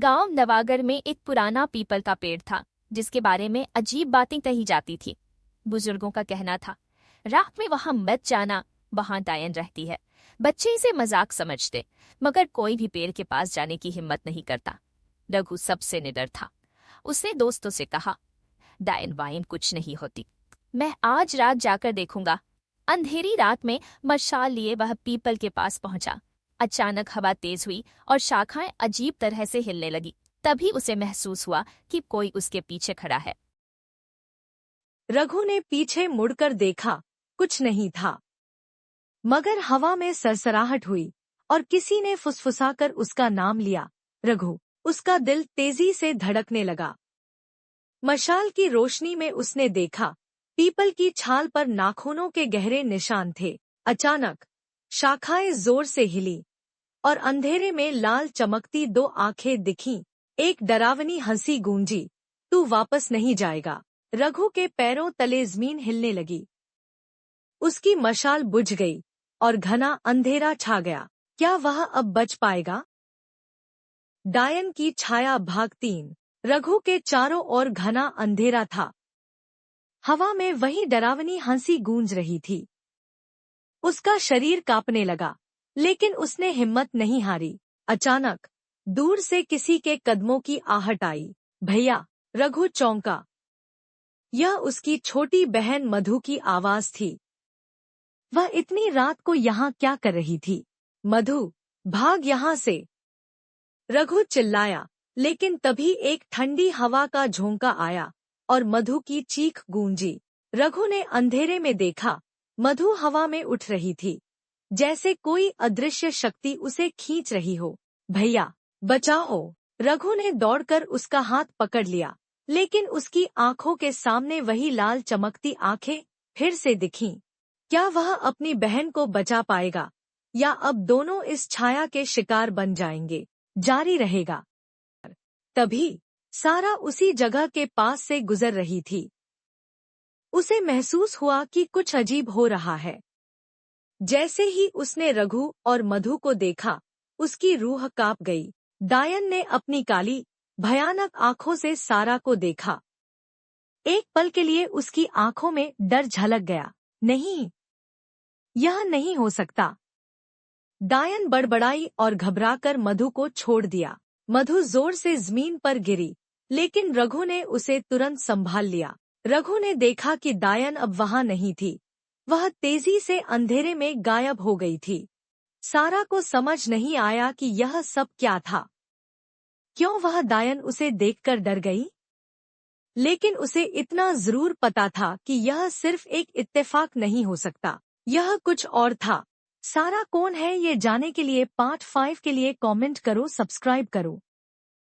गांव नवागर में एक पुराना पीपल का पेड़ था जिसके बारे में अजीब बातें कही जाती थी। बुजुर्गों का कहना था, रात में वहां मत जाना, वहां डायन रहती है। बच्चे इसे मजाक समझते, मगर कोई भी पेड़ के पास जाने की हिम्मत नहीं करता। रघु सबसे निडर था। उसने दोस्तों से कहा, डायन वायन कुछ नहीं होती, मैं आज रात जाकर देखूंगा। अंधेरी रात में मशाल लिए वह पीपल के पास पहुंचा। अचानक हवा तेज हुई और शाखाएं अजीब तरह से हिलने लगी। तभी उसे महसूस हुआ कि कोई उसके पीछे खड़ा है। रघु ने पीछे मुड़कर देखा, कुछ नहीं था, मगर हवा में सरसराहट हुई और किसी ने फुसफुसाकर उसका नाम लिया, रघु। उसका दिल तेजी से धड़कने लगा। मशाल की रोशनी में उसने देखा, पीपल की छाल पर नाखूनों के गहरे निशान थे। अचानक शाखाएं जोर से हिली और अंधेरे में लाल चमकती दो आंखें दिखीं। एक डरावनी हंसी गूंजी, तू वापस नहीं जाएगा। रघु के पैरों तले जमीन हिलने लगी। उसकी मशाल बुझ गई और घना अंधेरा छा गया। क्या वह अब बच पाएगा? डायन की छाया भाग 3। रघु के चारों ओर घना अंधेरा था। हवा में वही डरावनी हंसी गूंज रही थी। उसका शरीर कांपने लगा, लेकिन उसने हिम्मत नहीं हारी। अचानक दूर से किसी के कदमों की आहट आई। भैया! रघु चौंका। यह उसकी छोटी बहन मधु की आवाज थी। वह इतनी रात को यहाँ क्या कर रही थी? मधु, भाग यहाँ से! रघु चिल्लाया, लेकिन तभी एक ठंडी हवा का झोंका आया और मधु की चीख गूंजी। रघु ने अंधेरे में देखा, मधु हवा में उठ रही थी, जैसे कोई अदृश्य शक्ति उसे खींच रही हो। भैया, बचाओ! रघु ने दौड़कर उसका हाथ पकड़ लिया, लेकिन उसकी आंखों के सामने वही लाल चमकती आंखें फिर से दिखीं। क्या वह अपनी बहन को बचा पाएगा, या अब दोनों इस छाया के शिकार बन जाएंगे? जारी रहेगा। तभी सारा उसी जगह के पास से गुजर रही थी। उसे महसूस हुआ कि कुछ अजीब हो रहा है। जैसे ही उसने रघु और मधु को देखा, उसकी रूह कांप गई। डायन ने अपनी काली, भयानक आंखों से सारा को देखा। एक पल के लिए उसकी आंखों में डर झलक गया। नहीं, यह नहीं हो सकता। डायन बड़बड़ाई और घबराकर मधु को छोड़ दिया। मधु जोर से जमीन पर गिरी, लेकिन रघु ने उसे तुरंत संभाल लिया। रघु ने देखा कि डायन अब वहां नहीं थी। वह तेजी से अंधेरे में गायब हो गई थी। सारा को समझ नहीं आया कि यह सब क्या था। क्यों वह डायन उसे देखकर डर गई? लेकिन उसे इतना जरूर पता था कि यह सिर्फ एक इत्तेफाक नहीं हो सकता, यह कुछ और था। सारा कौन है ये जानने के लिए पार्ट 5 के लिए कमेंट करो, सब्सक्राइब करो।